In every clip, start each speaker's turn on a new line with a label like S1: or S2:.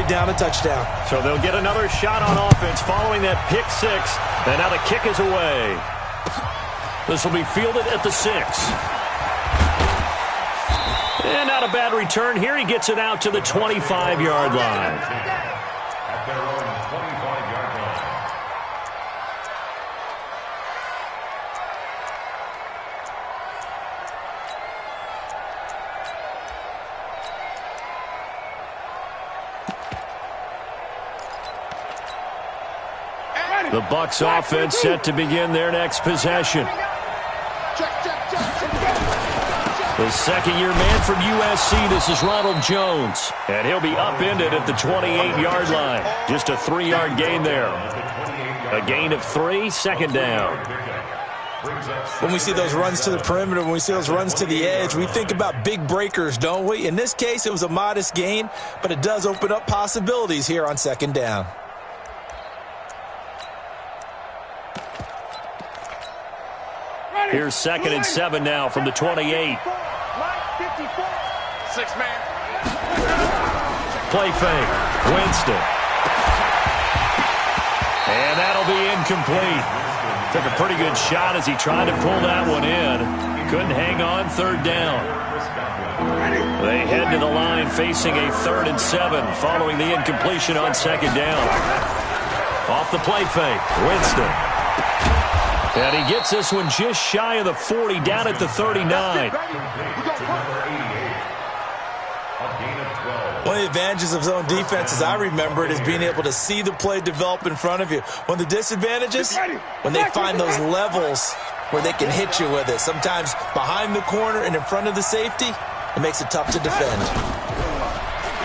S1: it down a touchdown.
S2: So they'll get another shot on offense following that pick six. And now the kick is away. This will be fielded at the 6. And not a bad return here. He gets it out to the 25-yard line.
S3: At their own 25-yard line.
S2: The Bucs offense set to begin their next possession. The second-year man from USC, this is Ronald Jones. And he'll be upended at the 28-yard line. Just a 3-yard gain there. A gain of 3, second down.
S1: When we see those runs to the perimeter, when we see those runs to the edge, we think about big breakers, don't we? In this case, it was a modest gain, but it does open up possibilities here on second down.
S2: Here's 2nd and 7 now from the 28.
S4: 6-man.
S2: Play fake. Winston. And that'll be incomplete. Took a pretty good shot as he tried to pull that one in. Couldn't hang on, 3rd down. They head to the line facing a 3rd and 7 following the incompletion on 2nd down. Off the play fake. Winston. And he gets this one just shy of the 40, down at the 39.
S1: One of the advantages of zone defense, as I remember it, is being able to see the play develop in front of you. One of the disadvantages, when they find those levels where they can hit you with it. Sometimes behind the corner and in front of the safety, it makes it tough to defend.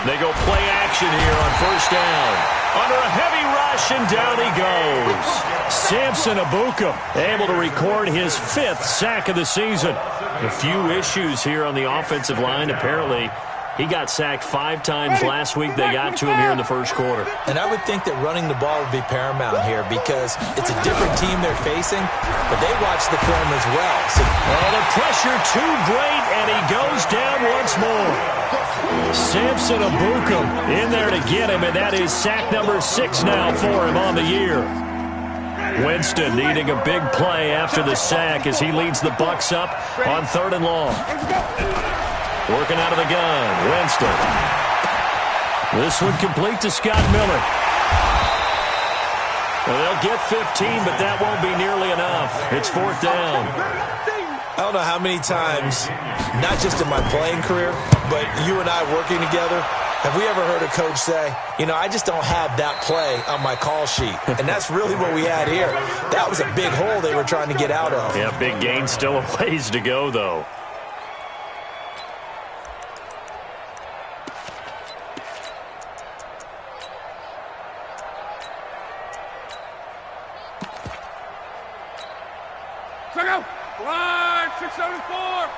S2: They go play action here on 1st down. Under a heavy rush, and down he goes. Samson Abuka able to record his 5th sack of the season. A few issues here on the offensive line. Apparently, he got sacked 5 times last week. They got to him here in the 1st quarter.
S1: And I would think that running the ball would be paramount here because it's a different team they're facing, but they watch the film as well. So,
S2: the pressure too great, and he goes down once more. Samson Abuka in there to get him, and that is sack number 6 now for him on the year. Winston needing a big play after the sack as he leads the Bucs up on 3rd and long. Working out of the gun, Winston. This one complete to Scott Miller. Well, they'll get 15, but that won't be nearly enough. It's 4th down.
S1: I don't know how many times, not just in my playing career, but you and I working together, have we ever heard a coach say, you know, I just don't have that play on my call sheet. And that's really what we had here. That was a big hole they were trying to get out of.
S2: Yeah, big gain, still a ways to go, though.
S4: Line 674.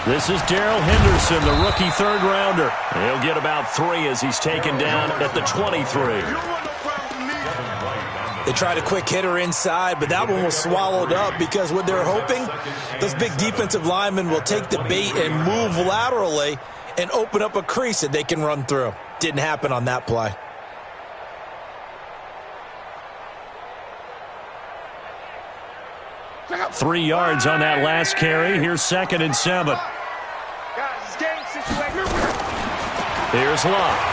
S2: This is Darrell Henderson, the rookie 3rd rounder. He'll get about 3 as he's taken down at the 23.
S1: They tried a quick hitter inside, but that one was swallowed up because what they're hoping, those big defensive linemen will take the bait and move laterally and open up a crease that they can run through. Didn't happen on that play.
S2: Got 3 yards on that last carry. Here's 2nd and 7. Here's Locke.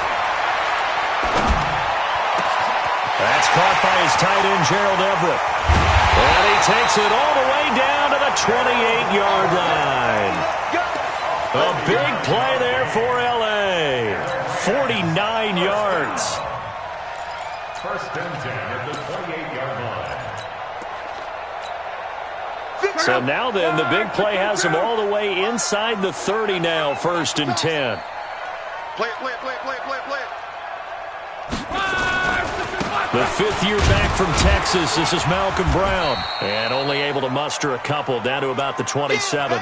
S2: That's caught by his tight end, Gerald Everett. And he takes it all the way down to the 28-yard line. A big play there for L.A. 49 yards.
S3: 1st and 10 at the 28-yard line.
S2: So now then, the big play has him all the way inside the 30 now, 1st and 10.
S4: Play it.
S2: The 5th year back from Texas, this is Malcolm Brown. And only able to muster a couple, down to about the 27.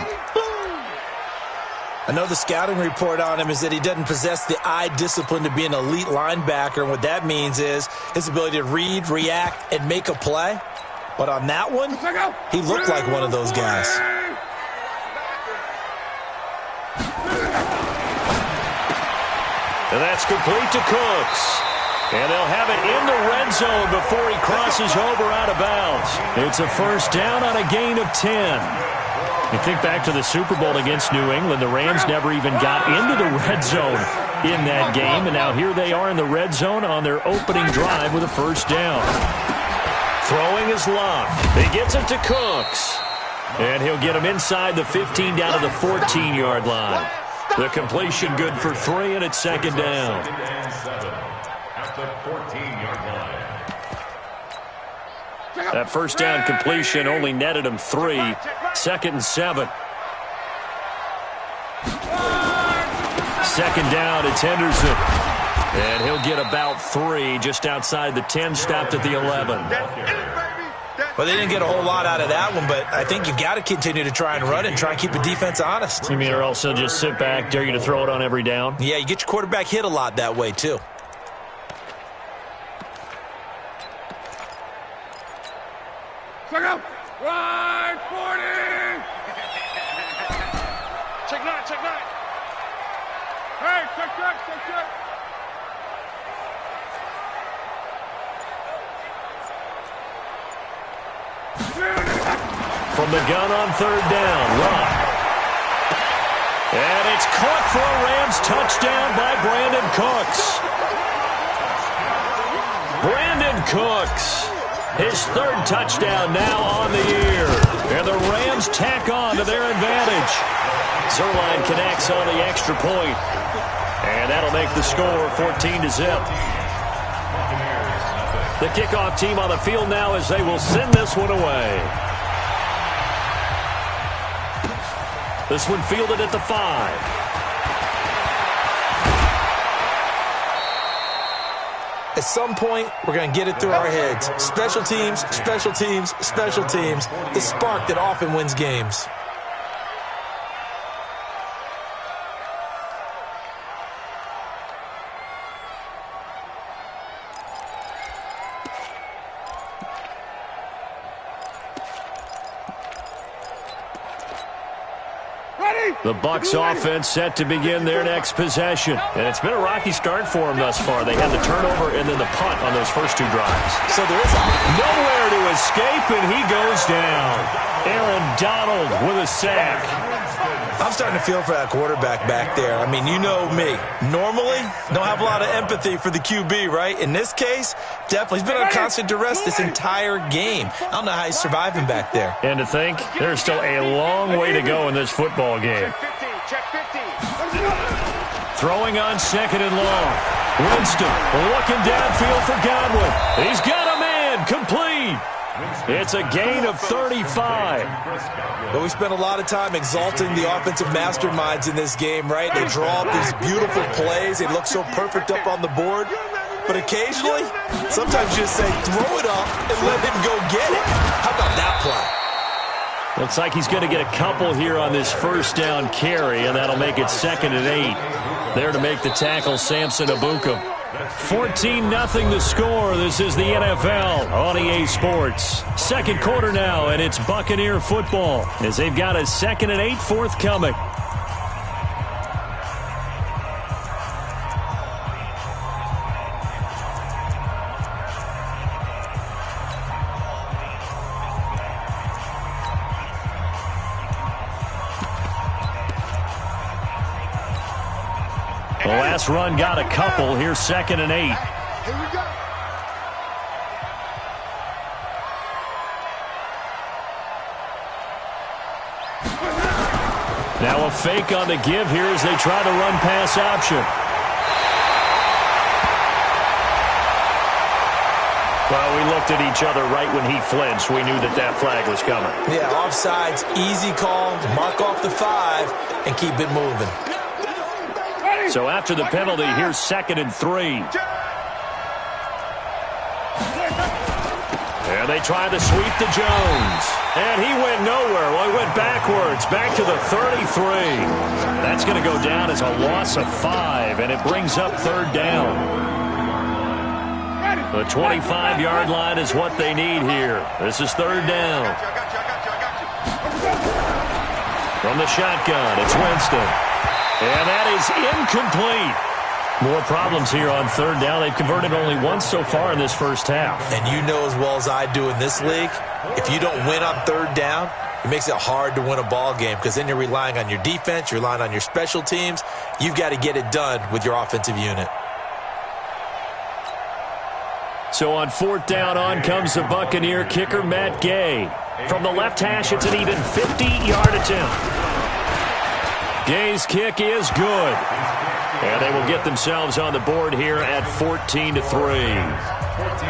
S1: I know the scouting report on him is that he doesn't possess the eye discipline to be an elite linebacker. And what that means is his ability to read, react, and make a play. But on that one, he looked like one of those guys.
S2: And that's complete to Cooks. And they'll have it in the red zone before he crosses over out of bounds. It's a first down on a gain of 10. You think back to the Super Bowl against New England, the Rams never even got into the red zone in that game, and now here they are in the red zone on their opening drive with a first down. Throwing is Locke. He gets it to Cooks. And he'll get him inside the 15 down to the 14-yard line. The completion good for 3, and it's second down.
S3: At the 14-yard line.
S2: That first down completion only netted him 3. Second and 7. Second down, it's Henderson. And he'll get about 3 just outside the 10, stopped at the 11.
S1: Well, they didn't get a whole lot out of that one, but I think you've got to continue to try and run and try and keep the defense honest.
S2: You mean or also just sit back, dare you to throw it on every down?
S1: Yeah, you get your quarterback hit a lot that way, too.
S4: Check out. Right, 40. Check 9, check 9. Hey, check.
S2: From the gun on third down, Locke. And it's caught for a Rams touchdown by Brandon Cooks. Brandon Cooks, his third touchdown now on the year. And the Rams tack on to their advantage. Zerline connects on the extra point. And that'll make the score 14-0. The kickoff team on the field now as they will send this one away. This one fielded at the 5.
S1: At some point, we're going to get it through our heads. Special teams, special teams, special teams. The spark that often wins games.
S2: The Bucs offense set to begin their next possession. And it's been a rocky start for them thus far. They had the turnover and then the punt on those first 2 drives.
S1: So there is
S2: nowhere to escape, and he goes down. Aaron Donald with a sack.
S1: I'm starting to feel for that quarterback back there. I mean, you know me. Normally, don't have a lot of empathy for the QB, right? In this case, definitely. He's been on constant duress this entire game. I don't know how he's surviving back there.
S2: And to think, there's still a long way to go in this football game.
S4: Check 50.
S2: Throwing on second and long. Winston looking downfield for Godwin. He's got a man, complete. It's a gain of 35.
S1: But we spent a lot of time exalting the offensive masterminds in this game, right? They draw up these beautiful plays. They look so perfect up on the board. But occasionally, sometimes you just say, throw it up and let him go get it. How about that play?
S2: Looks like he's going to get a couple here on this first down carry, and that'll make it second and 8. There to make the tackle, Samson Ebukam. 14-0 the score. This is the NFL on EA Sports. Second quarter now, and it's Buccaneer football as they've got a second and 8 forthcoming. The last run got a couple. Here's second and 8.
S4: Here we go.
S2: Now a fake on the give here as they try the run pass option. Well, we looked at each other right when he flinched. We knew that that flag was coming.
S1: Yeah, offsides, easy call, mark off the 5, and keep it moving.
S2: So after the penalty, here's second and 3. And they try to sweep to Jones. And he went nowhere. Well, he went backwards, back to the 33. That's going to go down as a loss of 5, and it brings up third down. The 25-yard line is what they need here. This is third down. From the shotgun, it's Winston. And that is incomplete. More problems here on third down. They've converted only once so far in this first half.
S1: And you know as well as I do in this league, if you don't win on third down, it makes it hard to win a ball game because then you're relying on your defense, you're relying on your special teams. You've got to get it done with your offensive unit.
S2: So on fourth down, on comes the Buccaneer kicker, Matt Gay. From the left hash, it's an even 50-yard attempt. Gay's kick is good. And they will get themselves on the board here at 14-3.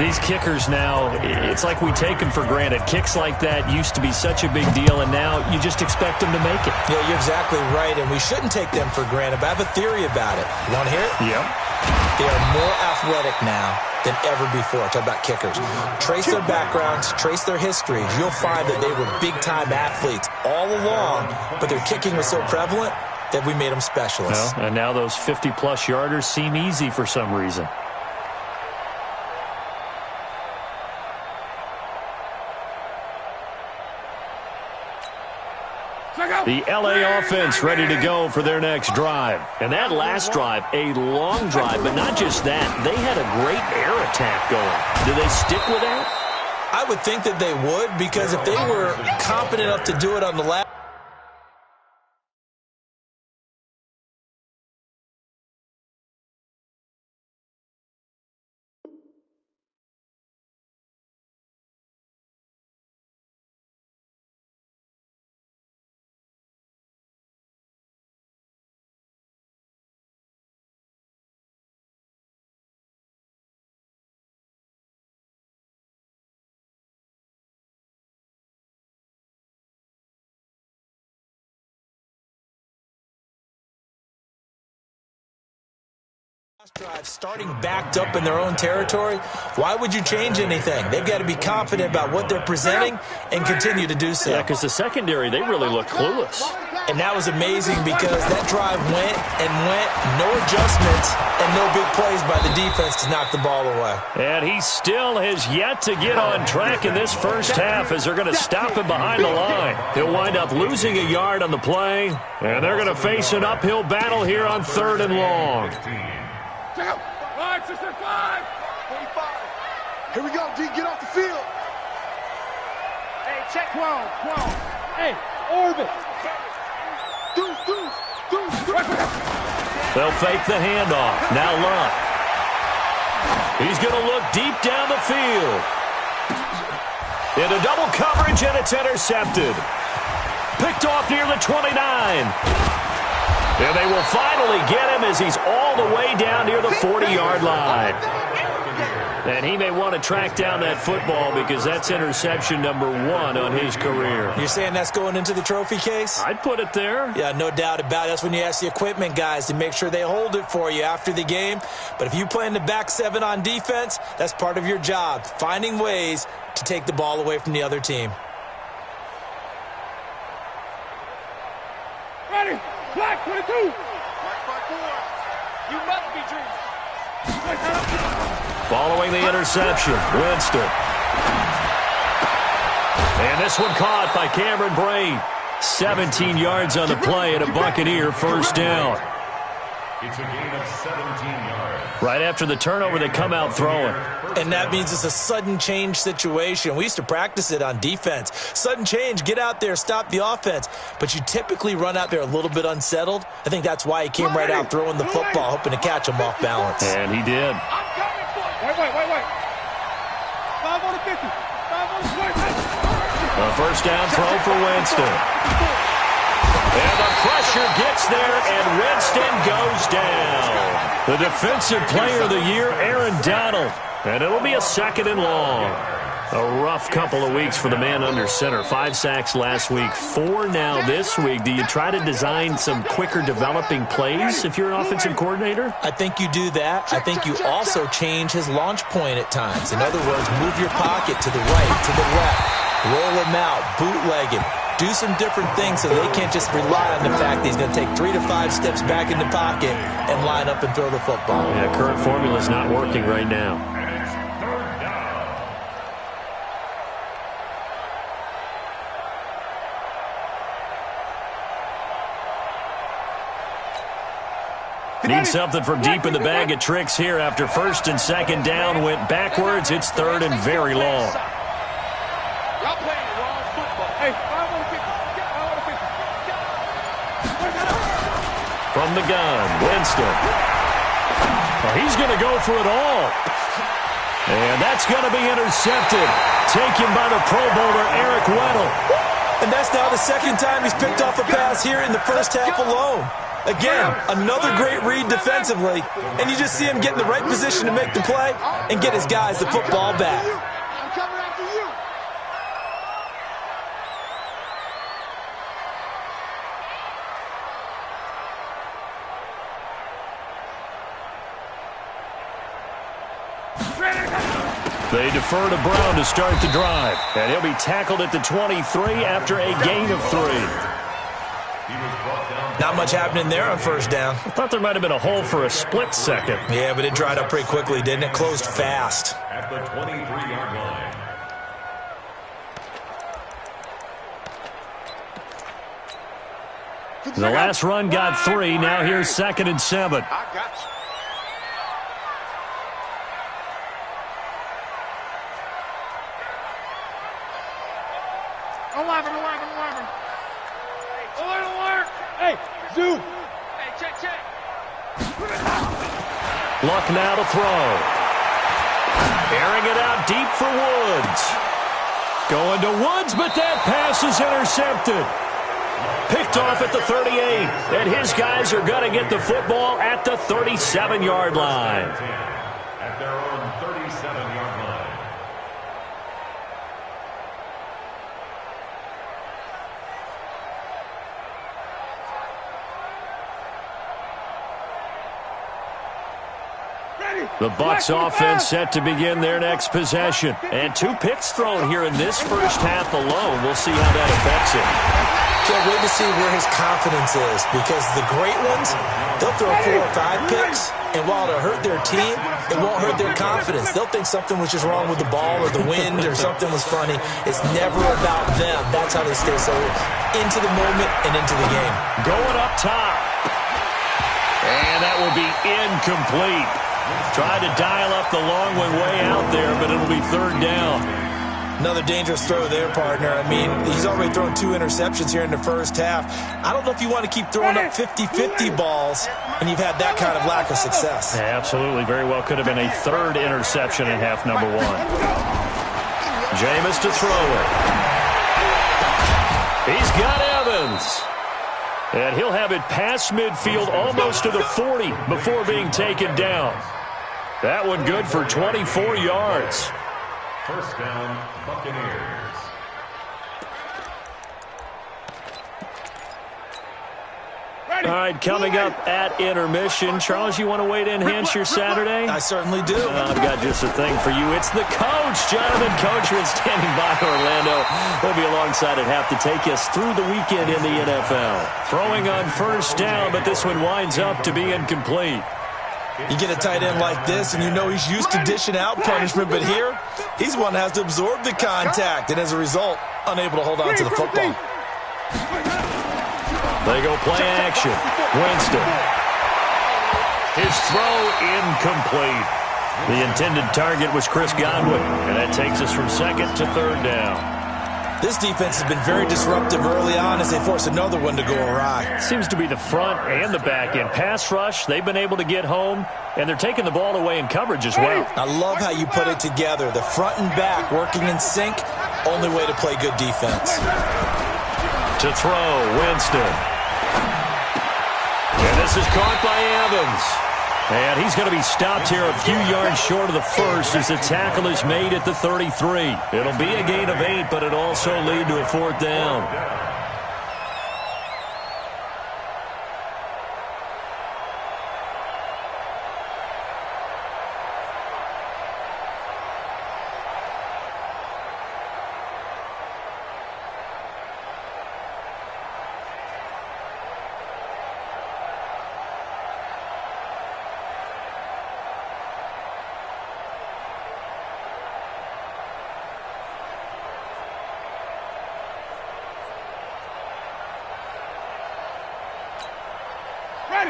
S2: These kickers now, it's like we take them for granted. Kicks like that used to be such a big deal, and now you just expect them to make it.
S1: Yeah, you're exactly right, and we shouldn't take them for granted. But I have a theory about it. You want to hear it?
S2: Yep.
S1: They are more athletic now than ever before. Talk about kickers. Trace their backgrounds, trace their histories. You'll find that they were big-time athletes all along, but their kicking was so prevalent that we made them specialists.
S2: Well, and now those 50-plus yarders seem easy for some reason. The LA offense ready to go for their next drive. And that last drive, a long drive, but not just that. They had a great air attack going. Do they stick with that?
S1: I would think that they would, because if they were competent enough to do it on the last drive starting backed up in their own territory, why would you change anything? They've got to be confident about what they're presenting and continue to do so.
S2: Yeah, because the secondary, they really look clueless.
S1: And that was amazing because that drive went and went, no adjustments and no big plays by the defense to knock the ball away.
S2: And he still has yet to get on track in this first half as they're going to stop him behind the line. He'll wind up losing a yard on the play, and they're going to face an uphill battle here on third and long.
S4: Check out. 5, 6, 5. 45.
S5: Here we go, D. Get off the field.
S4: Hey, check 12. Hey, orbit.
S5: Deuce.
S2: They'll fake the handoff. Now Luck. He's going to look deep down the field. Into double coverage, and it's intercepted. Picked off near the 29. And they will finally get him as he's all the way down near the 40-yard line. And he may want to track down that football because that's interception number 1 on his career.
S1: You're saying that's going into the trophy case?
S2: I'd put it there.
S1: Yeah, no doubt about it. That's when you ask the equipment guys to make sure they hold it for you after the game. But if you play in the back 7 on defense, that's part of your job, finding ways to take the ball away from the other team.
S4: Ready. Black 22.
S5: Black 4.
S4: You must be dreaming.
S2: Following the interception, Winston. And this one caught by Cameron Braid. 17 yards on the play and a Buccaneer first down.
S3: It's a gain of 17 yards.
S2: Right after the turnover, they come out throwing.
S1: And that means it's a sudden change situation. We used to practice it on defense. Sudden change, get out there, stop the offense. But you typically run out there a little bit unsettled. I think that's why he came right out throwing the football, hoping to catch him off balance.
S2: And he did.
S4: I'm coming for you. Wait. 5 on the 50. 5 on the 20.
S2: A first down throw for Winston. And the pressure gets there, and Winston goes down. The defensive player of the year, Aaron Donald. And it'll be a 2nd and long. A rough couple of weeks for the man under center. 5 sacks last week, 4 now this week. Do you try to design some quicker developing plays if you're an offensive coordinator?
S1: I think you do that. I think you also change his launch point at times. In other words, move your pocket to the right, to the left. Roll him out, bootleg him. Do some different things so they can't just rely on the fact that he's going to take 3 to 5 steps back in the pocket and line up and throw the football.
S2: Yeah, current formula is not working right now.
S3: And it's third down.
S2: Need something from deep in the bag of tricks here after first and second down went backwards. It's third and very long.
S5: Y'all playing the wrong football.
S4: Hey, I want to 50.
S2: From the gun, Winston. Well, he's going to go for it all. And that's going to be intercepted. Taken by the Pro Bowler, Eric Weddle.
S1: And that's now the second time he's picked off a pass here in the first half alone. Again, another great read defensively, and you just see him get in the right position to make the play and get his guys the football back.
S5: I'm coming after you.
S2: They defer to Brown to start the drive, and he'll be tackled at the 23 after a gain of 3.
S1: Not much happening there on first down.
S2: I thought there might have been a hole for a split second.
S1: Yeah, but it dried up pretty quickly, didn't it? Closed fast.
S3: At the 23-yard line.
S2: The last run got 3. Now here's 2nd and 7.
S5: I got you.
S4: Alert. Hey, Zoo.
S5: Hey, check.
S2: Luck now to throw. Airing it out deep for Woods. Going to Woods, but that pass is intercepted. Picked off at the 38. And his guys are going to get the football at the 37-yard line.
S3: At their own 37-yard line.
S2: The Bucs offense set to begin their next possession. And 2 picks thrown here in this first half alone. We'll see how that affects him.
S1: Can't wait to see where his confidence is, because the great ones, they'll throw 4 or 5 picks, and while it'll hurt their team, it won't hurt their confidence. They'll think something was just wrong with the ball or the wind or something was funny. It's never about them. That's how they stay so into the moment and into the game.
S2: Going up top. And that will be incomplete. Tried to dial up the long one way out there, but it'll be 3rd down.
S1: Another dangerous throw there, partner. I mean, he's already thrown 2 interceptions here in the first half. I don't know if you want to keep throwing up 50-50 balls when you've had that kind of lack of success.
S2: Yeah, absolutely. Very well could have been a 3rd interception in half number 1. Jameis to throw it. He's got Evans. And he'll have it past midfield almost to the 40 before being taken down. That one good for 24 yards.
S3: First down, Buccaneers.
S2: All right, coming up at intermission. Charles, you want to weigh to enhance your Saturday?
S1: I certainly do.
S2: I've got just a thing for you. It's the coach, Jonathan Coachman, standing by Orlando. He'll be alongside at half to take us through the weekend in the NFL. Throwing on first down, but this one winds up to be incomplete.
S1: You get a tight end like this, and you know he's used to dishing out punishment, but here, he's one that has to absorb the contact, and as a result, unable to hold on to the football.
S2: They go play action. Winston. His throw incomplete. The intended target was Chris Godwin, and that takes us from 2nd to 3rd down.
S1: This defense has been very disruptive early on as they force another one to go awry.
S2: Seems to be the front and the back end. Pass rush, they've been able to get home, and they're taking the ball away in coverage as well.
S1: I love how you put it together. The front and back working in sync, only way to play good defense.
S2: To throw, Winston. And this is caught by Evans. And he's going to be stopped here a few yards short of the first as the tackle is made at the 33. It'll be a gain of 8, but it'll also lead to a 4th down.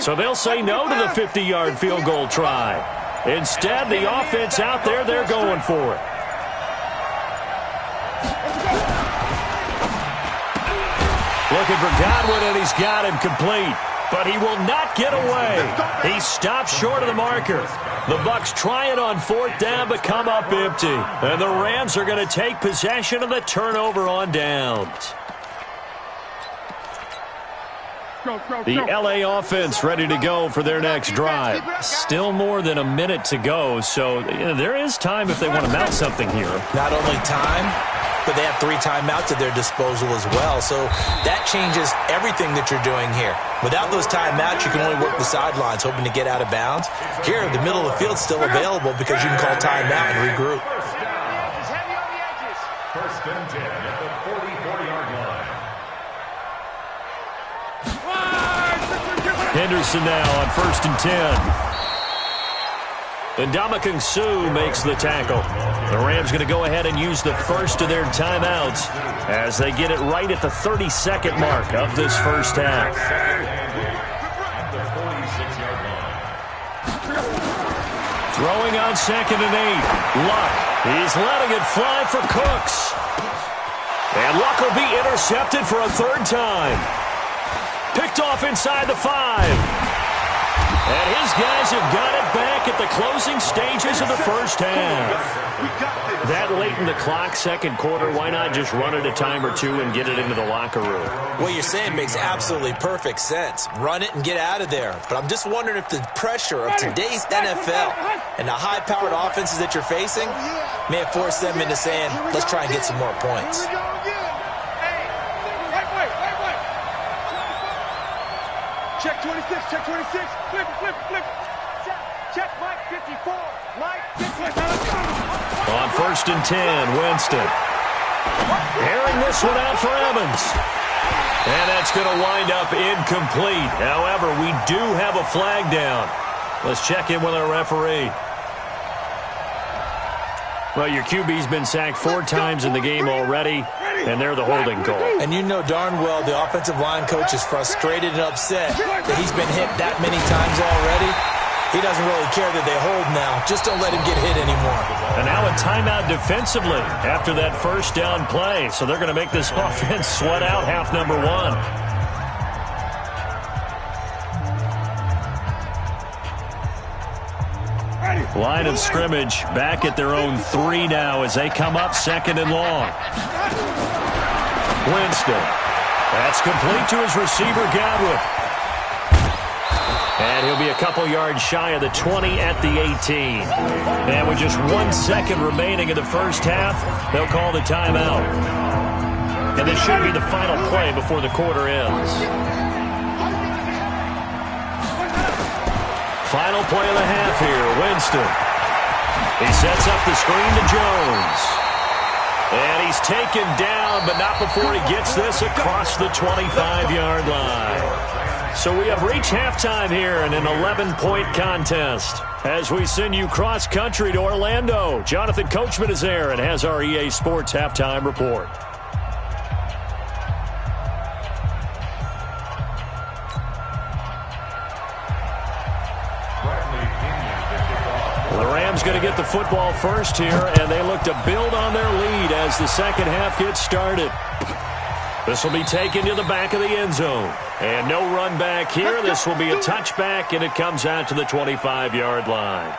S2: So they'll say no to the 50-yard field goal try. Instead, the offense out there, they're going for it. Looking for Godwin, and he's got him complete. But he will not get away. He stops short of the marker. The Bucs trying on 4th down, but come up empty. And the Rams are going to take possession of the turnover on downs. The L.A. offense ready to go for their next drive. Still more than a minute to go, so there is time if they want to mount something here.
S1: Not only time, but they have 3 timeouts at their disposal as well. So that changes everything that you're doing here. Without those timeouts, you can only work the sidelines, hoping to get out of bounds. Here, the middle of the field's still available because you can call timeout and regroup.
S3: First and 10 at the 44-yard line.
S2: Henderson now on 1st and 10. And Ndamukong Suh makes the tackle. The Rams going to go ahead and use the first of their timeouts as they get it right at the 32nd mark of this first half. Throwing on 2nd and 8. Luck. He's letting it fly for Cooks. And Luck will be intercepted for a 3rd time. Picked off inside the 5. And his guys have got it back at the closing stages of the first half. That late in the clock, 2nd quarter, why not just run it a time or 2 and get it into the locker room?
S1: What you're saying makes absolutely perfect sense. Run it and get out of there. But I'm just wondering if the pressure of today's NFL and the high-powered offenses that you're facing may have forced them into saying, let's try and get some more points.
S4: Check 26, check 26. Flip it, flip it, flip it. Check Mike 54. Mike 54.
S2: On 1st and 10, Winston. Airing this one out for Evans. And that's going to wind up incomplete. However, we do have a flag down. Let's check in with our referee. Well, your QB's been sacked 4 times in the game already, and they're the holding call.
S1: And you know darn well the offensive line coach is frustrated and upset that he's been hit that many times already. He doesn't really care that they hold now. Just don't let him get hit anymore.
S2: And now a timeout defensively after that first down play. So they're going to make this offense sweat out half number 1. Line of scrimmage back at their own 3 now as they come up 2nd and long. Winston. That's complete to his receiver, Godwin. And he'll be a couple yards shy of the 20 at the 18. And with just 1 second remaining in the first half, they'll call the timeout. And this should be the final play before the quarter ends. Final play of the half here, Winston. He sets up the screen to Jones. And he's taken down, but not before he gets this across the 25-yard line. So we have reached halftime here in an 11-point contest. As we send you cross-country to Orlando, Jonathan Coachman is there and has our EA Sports halftime report. The Rams going to get the football first here, and they look to build on their lead as the second half gets started. This will be taken to the back of the end zone. And no run back here. This will be a touchback, and it comes out to the 25-yard line.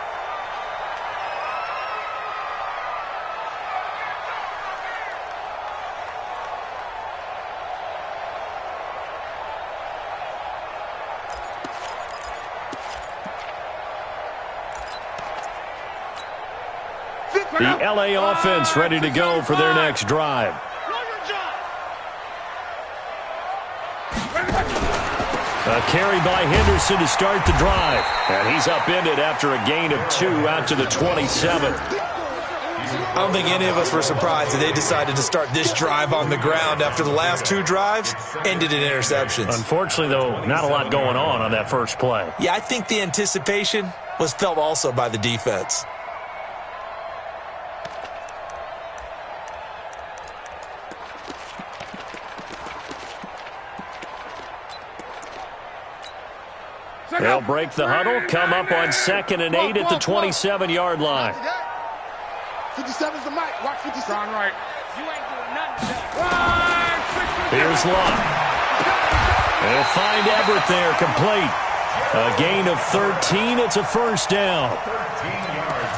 S2: The L.A. offense ready to go for their next drive. A carry by Henderson to start the drive. And he's upended after a gain of 2 out to the 27.
S1: I don't think any of us were surprised that they decided to start this drive on the ground after the last 2 drives ended in interceptions.
S2: Unfortunately, though, not a lot going on that first play.
S1: Yeah, I think the anticipation was felt also by the defense.
S2: They'll break the huddle, come up on 2nd and 8 at the 27-yard line.
S5: 57's the mic. Watch 57. Right. You ain't doing nothing today.
S2: Here's Luck. They'll find Everett there, complete. A gain of 13. It's a first down.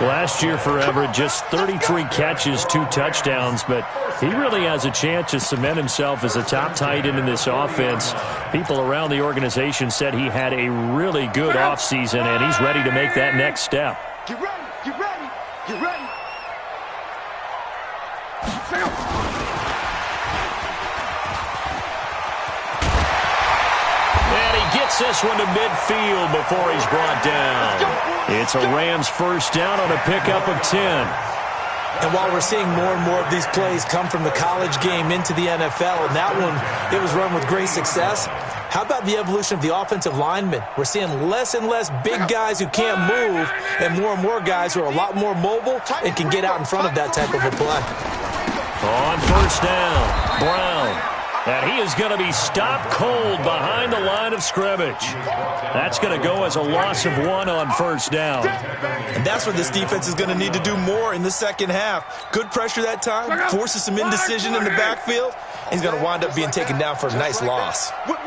S2: Last year for Everett, just 33 catches, 2 touchdowns, but he really has a chance to cement himself as a top tight end in this offense. People around the organization said he had a really good offseason, and he's ready to make that next step.
S5: Get ready. Get ready. Get ready.
S2: And he gets this one to midfield before he's brought down. It's a Rams first down on a pickup of 10.
S1: And while we're seeing more and more of these plays come from the college game into the NFL, and that one, it was run with great success, how about the evolution of the offensive linemen? We're seeing less and less big guys who can't move and more guys who are a lot more mobile and can get out in front of that type of a play.
S2: On first down, Brown. And he is going to be stopped cold behind the line of scrimmage. That's going to go as a loss of 1 on first down.
S1: And that's what this defense is going to need to do more in the second half. Good pressure that time, forces some indecision in the backfield. He's going to wind up being taken down for a nice loss.
S4: Reggie.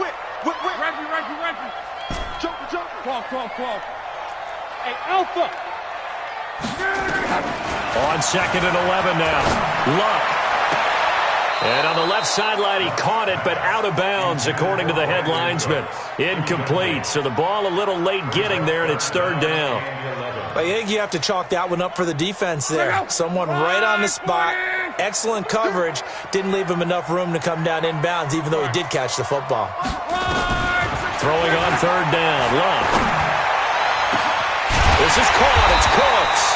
S4: Jump. 12. Hey, Alpha.
S2: On 2nd and 11 now. Luck. And on the left sideline, he caught it, but out of bounds, according to the head linesman. Incomplete. So the ball a little late getting there, and it's 3rd down.
S1: I think you have to chalk that one up for the defense there. Someone right on the spot. Excellent coverage. Didn't leave him enough room to come down inbounds, even though he did catch the football.
S2: Throwing on 3rd down. Luck. This is caught. It's Cooks.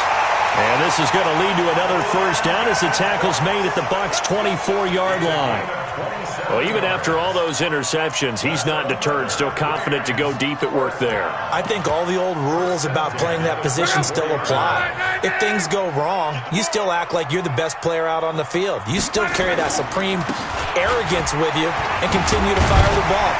S2: And this is going to lead to another first down as the tackle's made at the Bucs' 24-yard line. Well, even after all those interceptions, he's not deterred, still confident to go deep at work there.
S1: I think all the old rules about playing that position still apply. If things go wrong, you still act like you're the best player out on the field. You still carry that supreme arrogance with you and continue to fire the ball.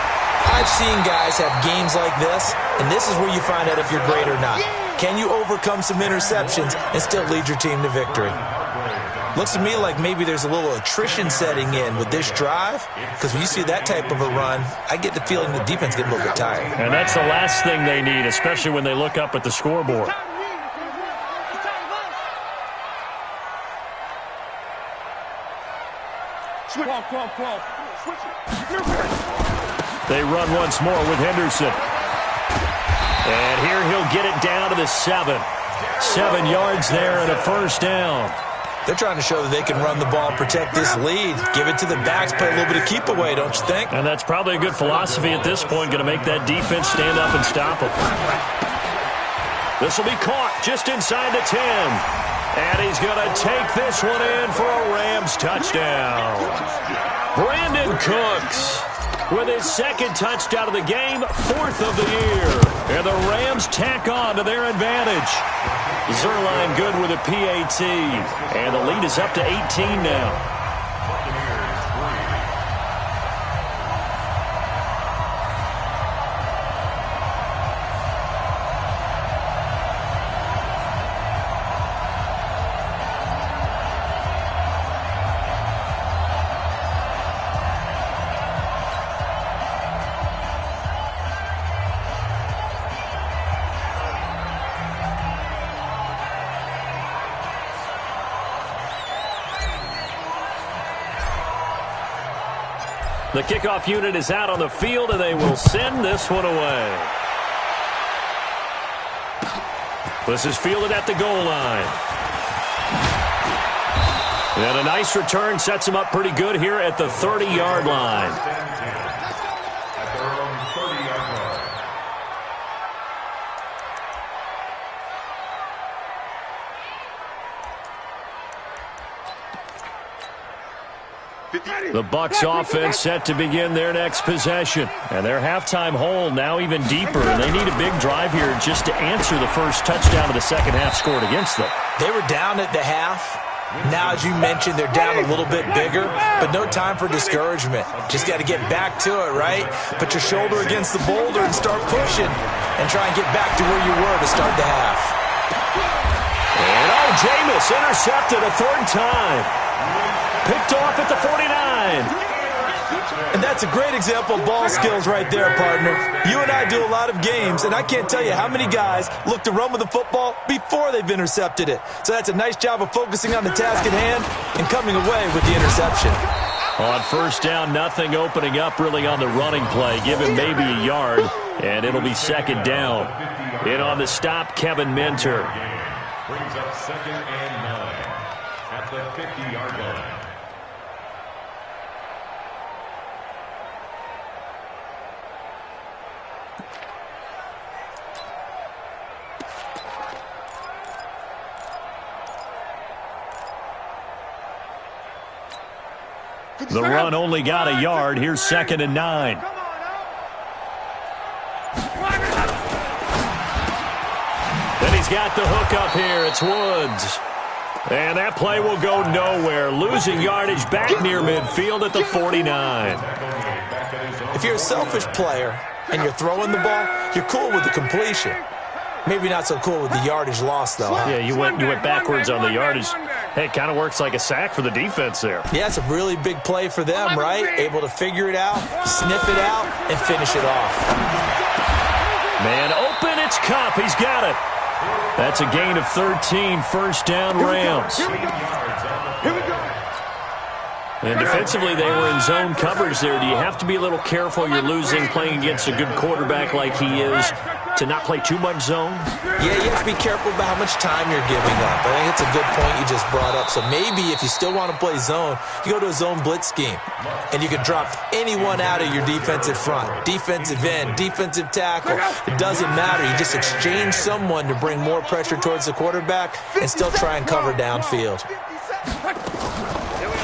S1: I've seen guys have games like this, and this is where you find out if you're great or not. Can you overcome some interceptions and still lead your team to victory? Looks to me like maybe there's a little attrition setting in with this drive, because when you see that type of a run, I get the feeling the defense gets a little bit tired.
S2: And that's the last thing they need, especially when they look up at the scoreboard. They run once more with Henderson. And here he'll get it down to the 7. 7 yards there and a first down.
S1: They're trying to show that they can run the ball, protect this lead, give it to the backs, play a little bit of keep away, don't you think?
S2: And that's probably a good philosophy at this point, going to make that defense stand up and stop them. This will be caught just inside the 10. And he's going to take this one in for a Rams touchdown. Brandon Cooks with his 2nd touchdown of the game, 4th of the year. And the Rams tack on to their advantage. Zerline good with a PAT. And the lead is up to 18 now. The kickoff unit is out on the field, and they will send this one away. This is fielded at the goal line. And a nice return sets him up pretty good here at the 30-yard line. The Bucs offense set to begin their next possession. And their halftime hole now even deeper. And they need a big drive here just to answer the first touchdown of the second half scored against them.
S1: They were down at the half. Now, as you mentioned, they're down a little bit bigger, but no time for discouragement. Just got to get back to it, right? Put your shoulder against the boulder and start pushing and try and get back to where you were to start the half.
S2: And Jameis intercepted a third time. Picked off at the 49.
S1: And that's a great example of ball skills right there, partner. You and I do a lot of games, and I can't tell you how many guys look to run with the football before they've intercepted it. So that's a nice job of focusing on the task at hand and coming away with the interception.
S2: On first down, nothing opening up really on the running play. Give him maybe a yard, and it'll be second down. In on the stop, Kevin Minter.
S3: Brings up 2nd and 9 at the 50-yard line.
S2: The run only got a yard. Here's 2nd and 9. Then he's got the hook up here. It's Woods. And that play will go nowhere. Losing yardage back near midfield at the 49.
S1: If you're a selfish player and you're throwing the ball, you're cool with the completion. Maybe not so cool with the yardage loss, though.
S2: Yeah, you went backwards on the yardage. Hey, it kind of works like a sack for the defense there.
S1: Yeah, it's a really big play for them, right? Able to figure it out, sniff it out, and finish it off.
S2: Man open, it's Kupp. He's got it. That's a gain of 13, first down Rams.
S5: Here we go.
S2: And defensively, they were in zone coverage there. Do you have to be a little careful? You're losing, playing against a good quarterback like he is, to not play too much zone?
S1: Yeah, you have to be careful about how much time you're giving up. I think it's a good point you just brought up. So maybe if you still want to play zone, you go to a zone blitz scheme, and you can drop anyone out of your defensive front, defensive end, defensive tackle. It doesn't matter. You just exchange someone to bring more pressure towards the quarterback and still try and cover downfield.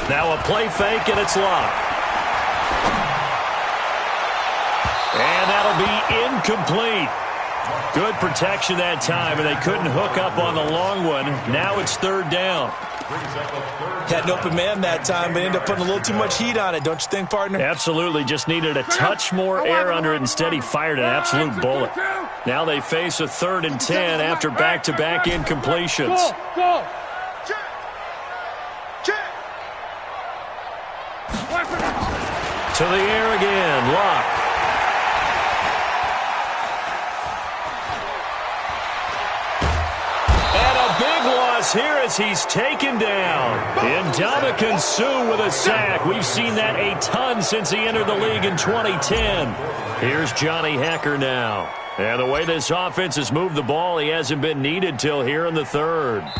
S2: Now a play fake, and it's locked. And that'll be incomplete. Good protection that time, and they couldn't hook up on the long one. Now it's third down.
S1: Had an open man that time, but ended up putting a little too much heat on it, don't you think, partner?
S2: Absolutely. Just needed a touch more air under it. Instead, he fired an absolute bullet. Now they face a 3rd and 10 after back-to-back incompletions.
S5: Go.
S2: To the air again, Locke. And a big loss here as he's taken down. Ndamukong Suh with a sack. We've seen that a ton since he entered the league in 2010. Here's Johnny Hekker now. And the way this offense has moved the ball, he hasn't been needed till here in the 3rd.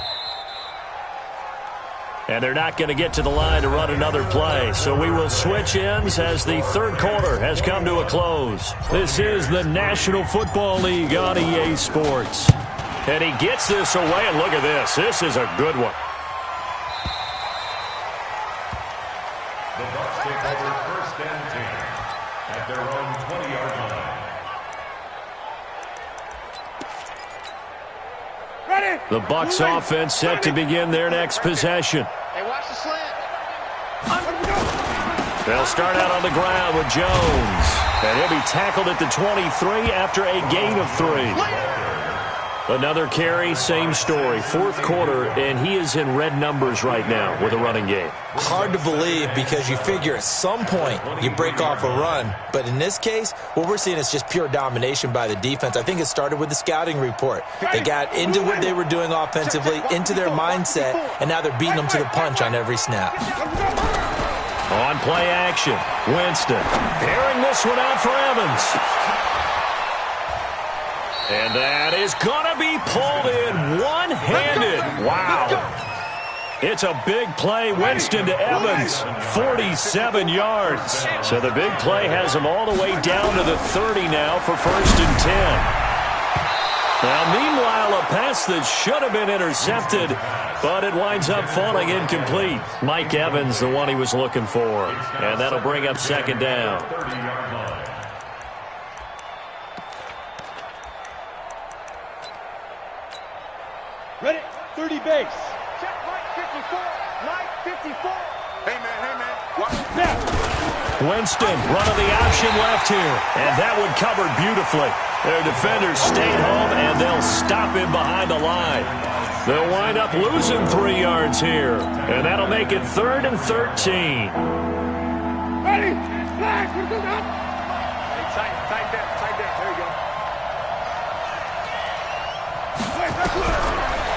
S2: And they're not going to get to the line to run another play. So we will switch ends as the 3rd quarter has come to a close. This is the National Football League on EA Sports. And he gets this away, and look at this. This is a good one.
S3: The Bucs take over 1st and 10 at their own 20-yard line.
S5: Ready.
S2: The Bucs offense set to begin their next possession.
S5: Hey, watch the slant.
S2: They'll start out on the ground with Jones. And he'll be tackled at the 23 after a gain of 3. Another carry, same story. 4th quarter, and he is in red numbers right now with a running game.
S1: Hard to believe because you figure at some point you break off a run. But in this case, what we're seeing is just pure domination by the defense. I think it started with the scouting report. They got into what they were doing offensively, into their mindset, and now they're beating them to the punch on every snap.
S2: On play action, Winston. Airing this one out for Evans. And that is going to be pulled in one-handed. Wow. It's a big play. Winston to Evans, 47 yards. So the big play has him all the way down to the 30 now for 1st and 10. Now, meanwhile, a pass that should have been intercepted, but it winds up falling incomplete. Mike Evans, the one he was looking for. And that'll bring up 2nd down.
S4: Ready, 30 base. Check Mike 54. Mike 54.
S5: Hey, man. Watch that.
S2: Winston running the option left here, and that one covered beautifully. Their defenders stayed home, and they'll stop him behind the line. They'll wind up losing 3 yards here, and that'll make it 3rd and 13.
S5: Ready? Flash. We're going up.
S4: Hey, tight there. There you go.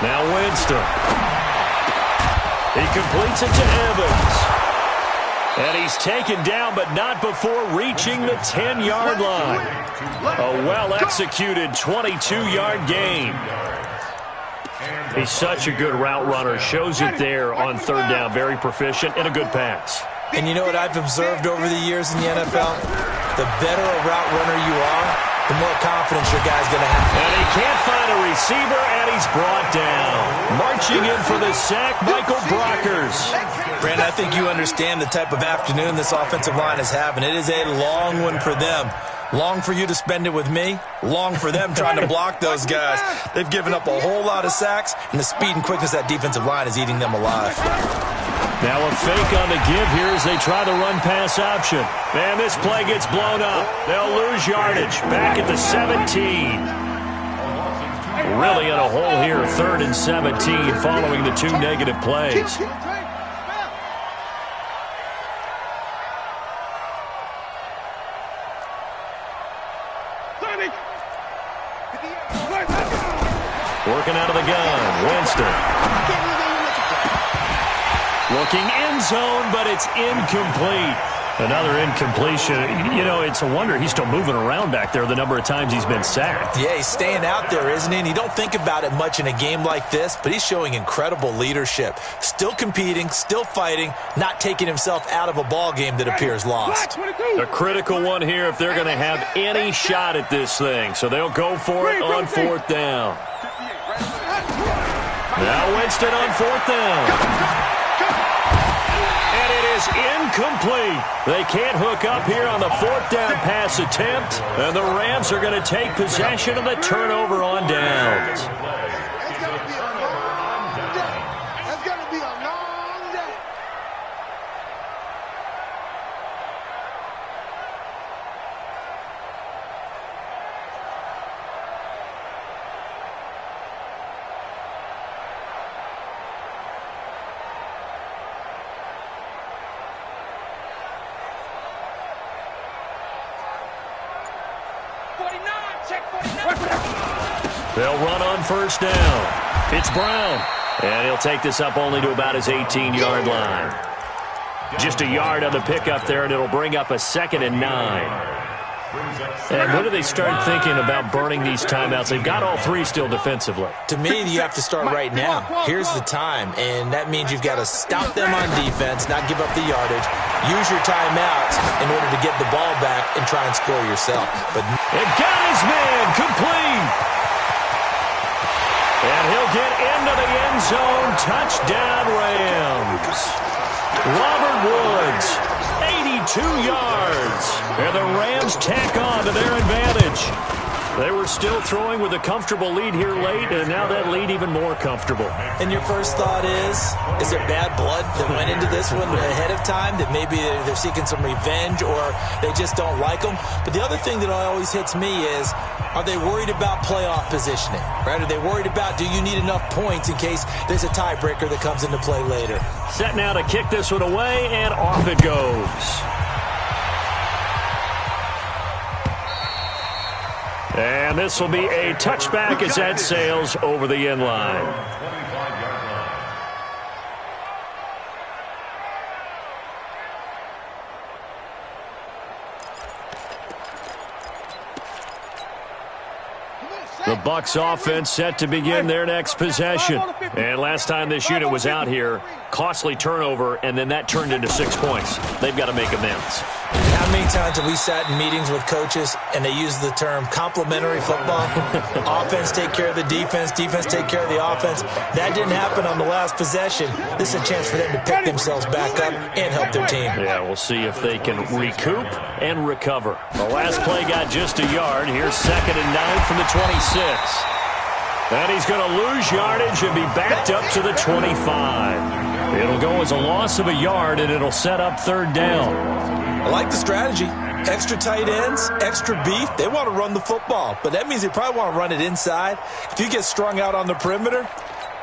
S2: Now Winston. He completes it to Evans. And he's taken down, but not before reaching the 10-yard line. A well-executed 22-yard gain. He's such a good route runner. Shows it there on 3rd down. Very proficient and a good pass.
S1: And you know what I've observed over the years in the NFL? The better a route runner you are, the more confidence your guy's going to have.
S2: And he can't find a receiver, and he's brought down. Marching in for the sack, Michael Brockers.
S1: Brandon, I think you understand the type of afternoon this offensive line is having. It is a long one for them. Long for you to spend it with me. Long for them trying to block those guys. They've given up a whole lot of sacks, and the speed and quickness of that defensive line is eating them alive.
S2: Now a fake on the give here as they try the run-pass option. And this play gets blown up. They'll lose yardage. Back at the 17. Really in a hole here, 3rd and 17 following the 2 negative plays. Working out of the gun, Winston. Looking end zone, but it's incomplete. Another incompletion. You know, it's a wonder he's still moving around back there the number of times he's been sacked.
S1: Yeah, he's staying out there, isn't he? And you don't think about it much in a game like this, but he's showing incredible leadership. Still competing, still fighting, not taking himself out of a ball game that appears lost.
S2: A critical one here if they're going to have any shot at this thing. So they'll go for it on 4th down. Now Winston on 4th down. And it is incomplete. They can't hook up here on the 4th down pass attempt. And the Rams are going to take possession of the turnover on downs.
S5: It's going to be a long day. It's going to be a long day.
S2: They'll run on 1st down. It's Brown. And he'll take this up only to about his 18-yard line. Just a yard on the pickup there, and it'll bring up a 2nd and 9. And when do they start thinking about burning these timeouts? They've got all 3 still defensively.
S1: To me, you have to start right now. Here's the time, and that means you've got to stop them on defense, not give up the yardage, use your timeouts in order to get the ball back and try and score yourself. But
S2: it got his man complete. And he'll get into the end zone. Touchdown, Rams. Robert Woods, 82 yards. And the Rams tack on to their advantage. They were still throwing with a comfortable lead here late, and now that lead even more comfortable.
S1: And your first thought is it bad blood that went into this one ahead of time, that maybe they're seeking some revenge or they just don't like them? But the other thing that always hits me is, are they worried about playoff positioning? Right? Are they worried about, do you need enough points in case there's a tiebreaker that comes into play later?
S2: Set now to kick this one away, and off it goes. And this will be a touchback as that sails over the end line. The Bucs offense set to begin their next possession. And last time this unit was out here, costly turnover, and then that turned into 6 points. They've got to make amends.
S1: How many times have we sat in meetings with coaches and they use the term complementary football? Offense take care of the defense, defense take care of the offense. That didn't happen on the last possession. This is a chance for them to pick themselves back up and help their team.
S2: Yeah, we'll see if they can recoup and recover. The last play got just a yard. Here's 2nd and 9 from the 26. And he's going to lose yardage and be backed up to the 25. It'll go as a loss of a yard, and it'll set up third down.
S1: I like the strategy. Extra tight ends, extra beef. They want to run the football, but that means they probably want to run it inside. If you get strung out on the perimeter,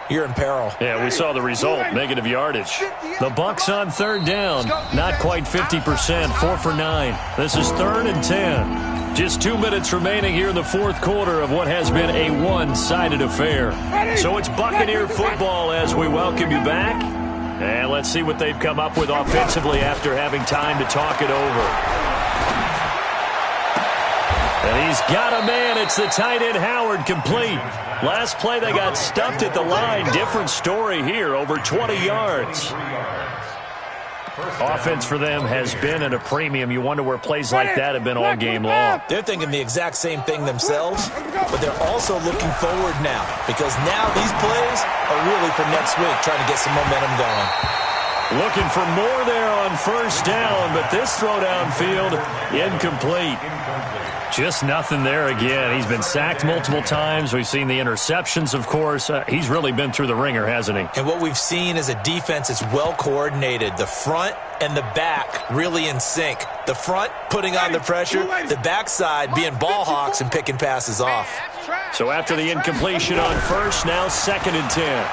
S1: you're in peril.
S2: Yeah, we saw the result, negative yardage. The Bucs on third down, not quite 50%, 4 for 9. This is 3rd and 10. Just 2 minutes remaining here in the fourth quarter of what has been a one-sided affair. So it's Buccaneer football as we welcome you back. And let's see what they've come up with offensively after having time to talk it over. And he's got a man. It's the tight end Howard, complete. Last play they got stuffed at the line. Different story here, over 20 yards. Offense for them has been at a premium. You wonder where plays like that have been all game long.
S1: They're thinking the exact same thing themselves, but they're also looking forward now because now these plays are really for next week, trying to get some momentum going.
S2: Looking for more there on first down, but this throw downfield incomplete. Just nothing there again. He's been sacked multiple times. We've seen the interceptions, of course. He's really been through the ringer, hasn't he?
S1: And what we've seen is a defense that's well coordinated. The front and the back really in sync. The front putting on the pressure, the backside being ball hawks and picking passes off.
S2: So after the incompletion on first, now 2nd and 10.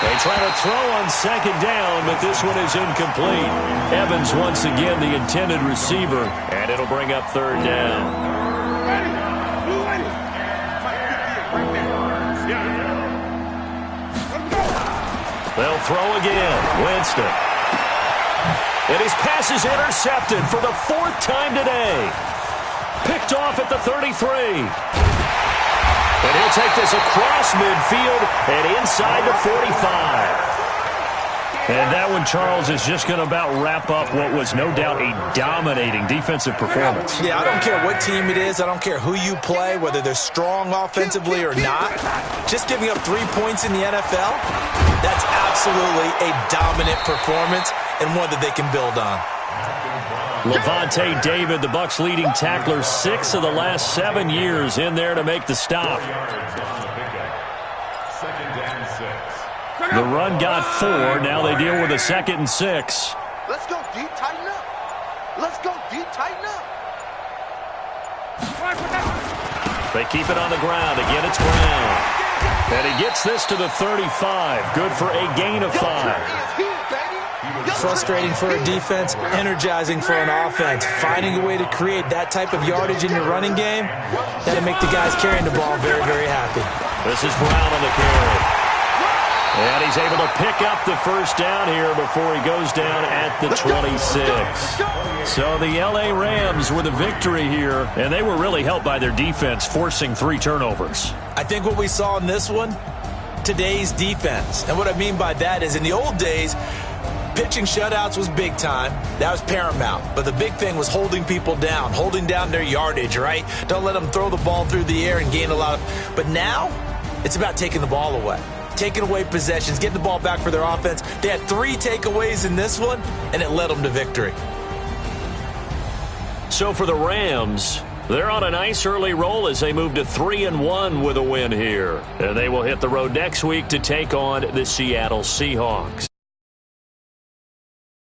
S2: They try to throw on 2nd down, but this one is incomplete. Evans once again the intended receiver, and it'll bring up 3rd down. They'll throw again. Winston. And his pass is intercepted for the 4th time today. Picked off at the 33. And he'll take this across midfield and inside the 45. And that one, Charles, is just going to about wrap up what was no doubt a dominating defensive performance.
S1: Yeah, I don't care what team it is. I don't care who you play, whether they're strong offensively or not. Just giving up 3 points in the NFL, that's absolutely a dominant performance and one that they can build on.
S2: Levante David, the Bucs' leading tackler, 6 of the last 7 years in there to make the stop. The run got 4. Now they deal with a 2nd and 6.
S5: Let's go deep, tighten up. Let's go deep, tighten up.
S2: They keep it on the ground. Again, it's Brown. And he gets this to the 35. Good for a gain of 5.
S1: Frustrating for a defense, energizing for an offense. Finding a way to create that type of yardage in your running game, that'll make the guys carrying the ball very, very happy.
S2: This is Brown on the carry. And he's able to pick up the first down here before he goes down at the 26. So the L.A. Rams were the victory here, and they were really helped by their defense, forcing 3 turnovers.
S1: I think what we saw in this one, today's defense. And what I mean by that is in the old days, pitching shutouts was big time. That was paramount. But the big thing was holding people down, holding down their yardage, right? Don't let them throw the ball through the air and gain a lot of... But now, it's about taking the ball away. Taking away possessions, getting the ball back for their offense. They had 3 takeaways in this one, and it led them to victory.
S2: So for the Rams, they're on a nice early roll as they move to 3-1 with a win here. And they will hit the road next week to take on the Seattle Seahawks.